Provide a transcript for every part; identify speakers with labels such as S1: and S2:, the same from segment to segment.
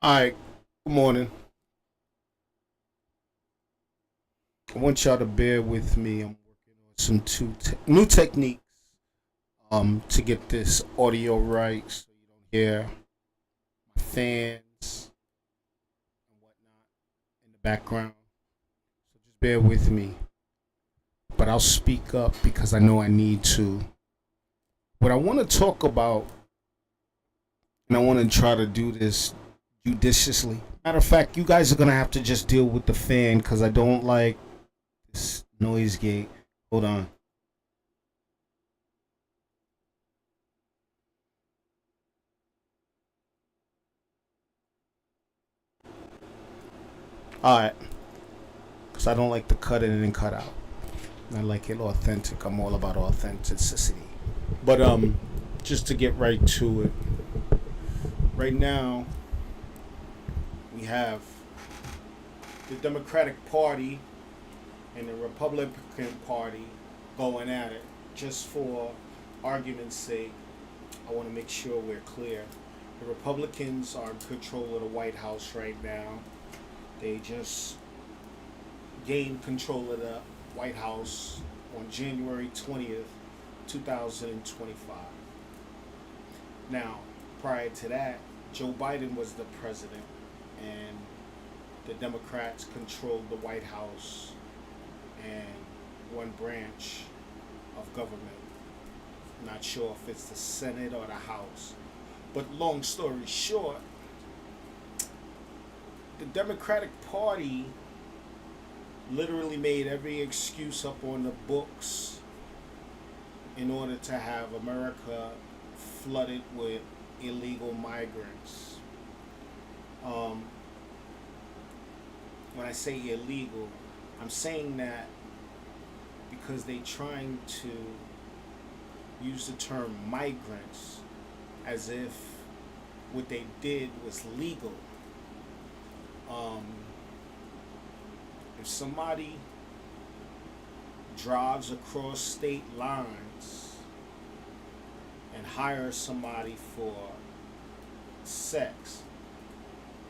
S1: All right, good morning. I want y'all to bear with me. I'm working on some new techniques to get this audio right so you don't hear my fans and whatnot in the background. So just bear with me. But I'll speak up because I know I need to. What I want to talk about, and I want to try to do this judiciously. Matter of fact, you guys are gonna have to just deal with the fan because I don't like this noise gate. Hold on. All right, because I don't like to cut in and cut out. I like it authentic. I'm all about authenticity. But just to get right to it, right now we have the Democratic Party and the Republican Party going at it. Just for argument's sake, I want to make sure we're clear. The Republicans are in control of the White House right now. They just gained control of the White House on January 20th, 2025. Now, prior to that, Joe Biden was the president, and the Democrats controlled the White House and one branch of government. Not sure if it's the Senate or the House. But long story short, the Democratic Party literally made every excuse up on the books in order to have America flooded with illegal migrants. Um, when I say illegal, I'm saying that because they're trying to use the term migrants as if what they did was legal. Um, if somebody drives across state lines and hires somebody for sex,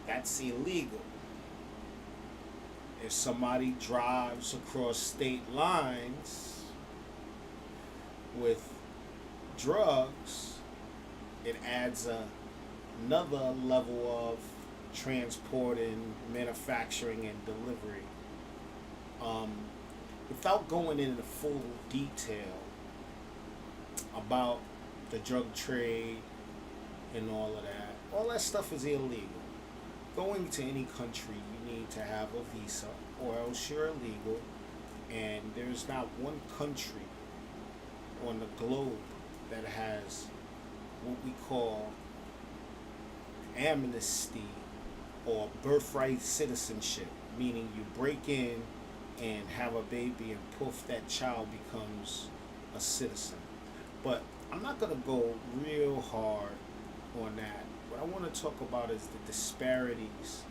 S1: that's illegal. If somebody drives across state lines with drugs, it adds another level of transporting, manufacturing, and delivery. Um, Without going into full detail about the drug trade and all that stuff is illegal. Going to any country, you need to have a visa, or else you're illegal. And there's not one country on the globe that has what we call amnesty or birthright citizenship, meaning you break in and have a baby and poof, that child becomes a citizen. But I'm not going to go real hard on that. What I want to talk about is the disparities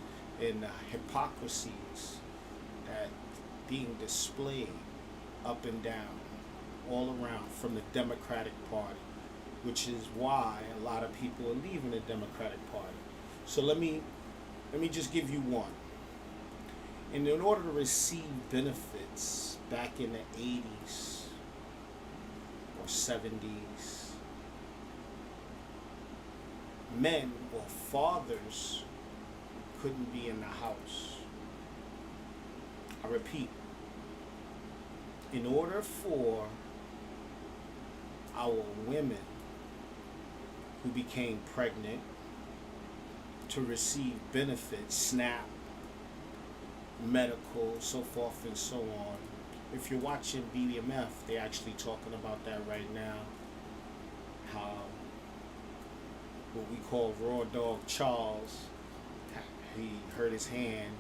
S1: and the hypocrisies that being displayed up and down all around from the Democratic Party, which is why a lot of people are leaving the Democratic Party. So let me just give you one. And in order to receive benefits back in the 80s or 70s, men or fathers couldn't be in the house. I repeat, in order for our women who became pregnant to receive benefits, SNAP, medical, so forth and so on. If you're watching BDMF, they're actually talking about that right now. How what we call Raw Dog Charles, he hurt his hand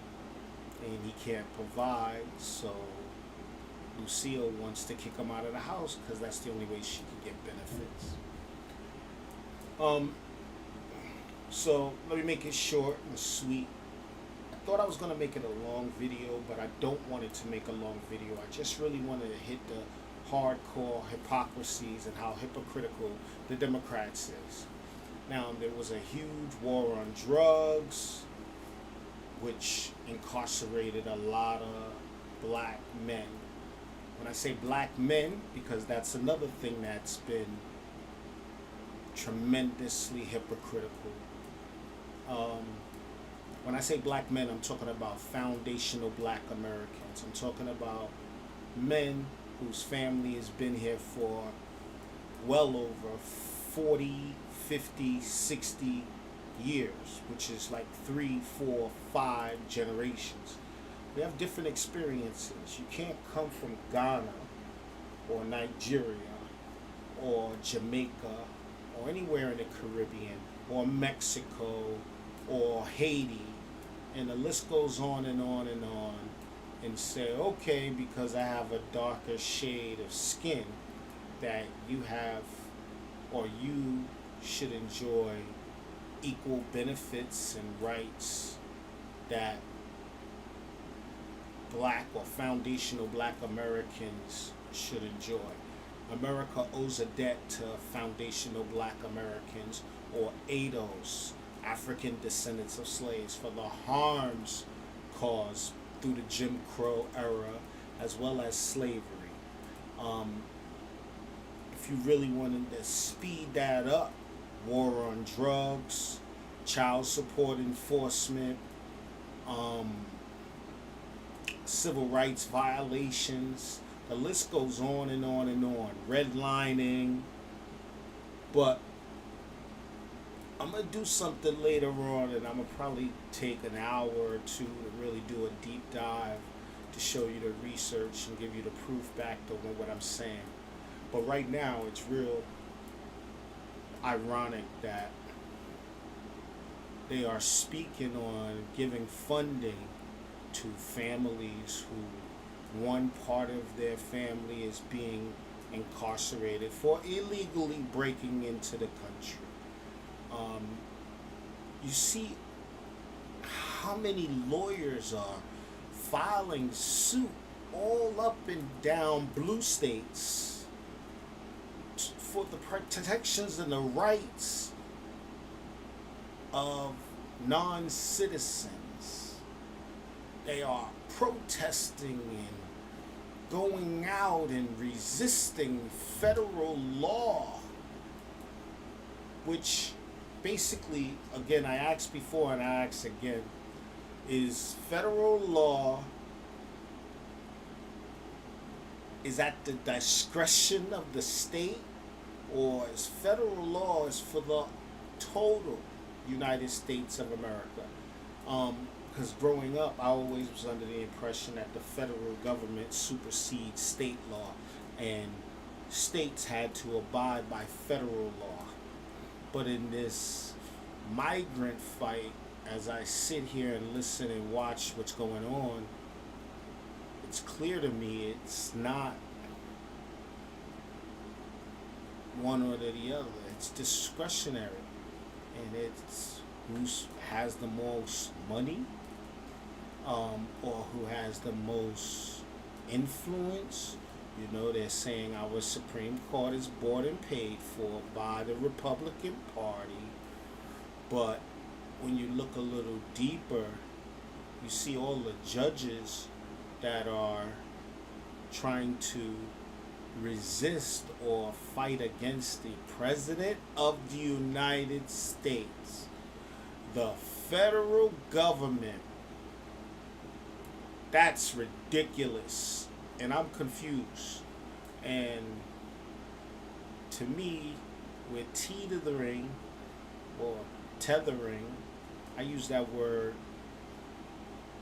S1: and he can't provide, so Lucille wants to kick him out of the house because that's the only way she can get benefits. Um, so let me make it short and sweet. I thought I was gonna make it a long video, but I don't want it to make a long video. I just really wanted to hit the hardcore hypocrisies and how hypocritical the Democrats is. Now there was a huge war on drugs. which incarcerated a lot of black men. When I say black men, because that's another thing that's been tremendously hypocritical. Um, when I say black men, I'm talking about foundational black Americans. I'm talking about men whose family has been here for well over 40, 50, 60 years, which is like 3, 4, 5 generations. We have different experiences. You can't come from Ghana or Nigeria or Jamaica or anywhere in the Caribbean or Mexico or Haiti, and the list goes on and on and on, and say, okay, because I have a darker shade of skin, that you have or you should enjoy equal benefits and rights that black or foundational black Americans should enjoy. America owes a debt to foundational black Americans, or ADOS, African descendants of slaves, for the harms caused through the Jim Crow era as well as slavery. If you really wanted to speed that up, war on drugs, child support enforcement, civil rights violations, the list goes on and on and on. Redlining. But I'm going to do something later on, and I'm going to probably take an hour or two to really do a deep dive to show you the research and give you the proof back to what I'm saying. But right now, it's real ironic that they are speaking on giving funding to families who one part of their family is being incarcerated for illegally breaking into the country. You see how many lawyers are filing suit all up and down blue states for the protections and the rights of non-citizens. They are protesting and going out and resisting federal law, which basically, again, I asked before and I ask again, is federal law is at the discretion of the state, or is federal law is for the total United States of America? Because growing up, I always was under the impression that the federal government supersedes state law, and states had to abide by federal law. But in this migrant fight, as I sit here and listen and watch what's going on, it's clear to me it's not one or the other. It's discretionary, and it's who has the most money, or who has the most influence. You know, they're saying our Supreme Court is bought and paid for by the Republican Party. But when you look a little deeper, you see all the judges that are trying to resist or fight against the President of the United States. The federal government. That's ridiculous. And I'm confused. And to me, we're teetering or tethering. I use that word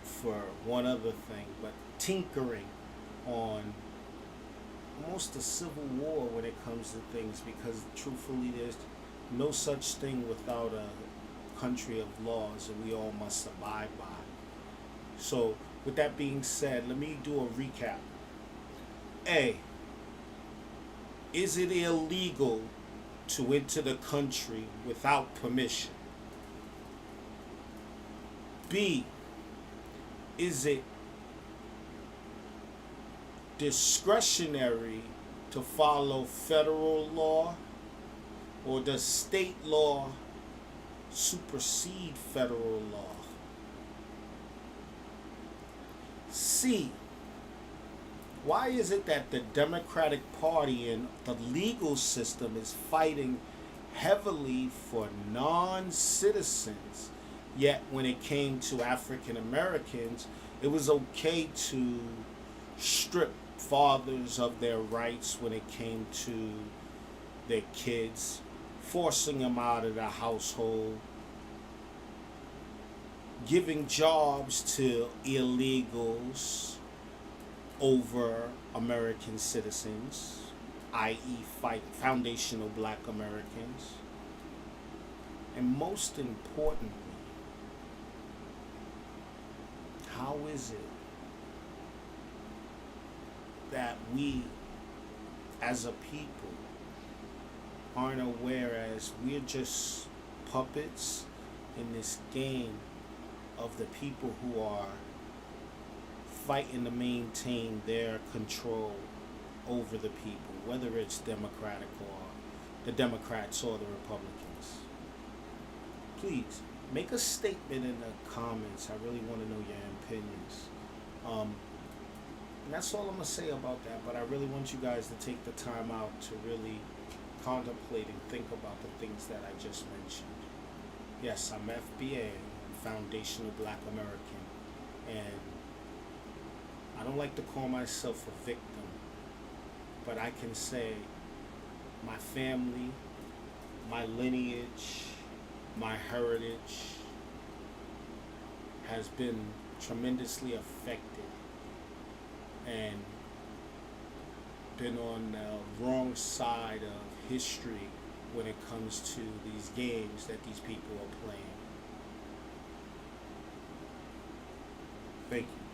S1: for one other thing, but tinkering on almost a civil war when it comes to things, because truthfully there's no such thing without a country of laws, and we all must abide by. So with that being said, let me do a recap. A, is it illegal to enter the country without permission? B, is it discretionary to follow federal law, or does state law supersede federal law? C. Why is it that the Democratic Party and the legal system is fighting heavily for non citizens, yet when it came to African Americans, it was okay to strip fathers of their rights when it came to their kids, forcing them out of the household, giving jobs to illegals over American citizens, i.e., foundational black Americans. And most importantly, how is it that we as a people aren't aware as we're just puppets in this game of the people who are fighting to maintain their control over the people, whether it's Democratic or the Democrats or the Republicans. Please make a statement in the comments. I really want to know your opinions. And that's all I'm going to say about that, but I really want you guys to take the time out to really contemplate and think about the things that I just mentioned. Yes, I'm FBA, Foundational Black American, and I don't like to call myself a victim, but I can say my family, my lineage, my heritage has been tremendously affected and been on the wrong side of history when it comes to these games that these people are playing. Thank you.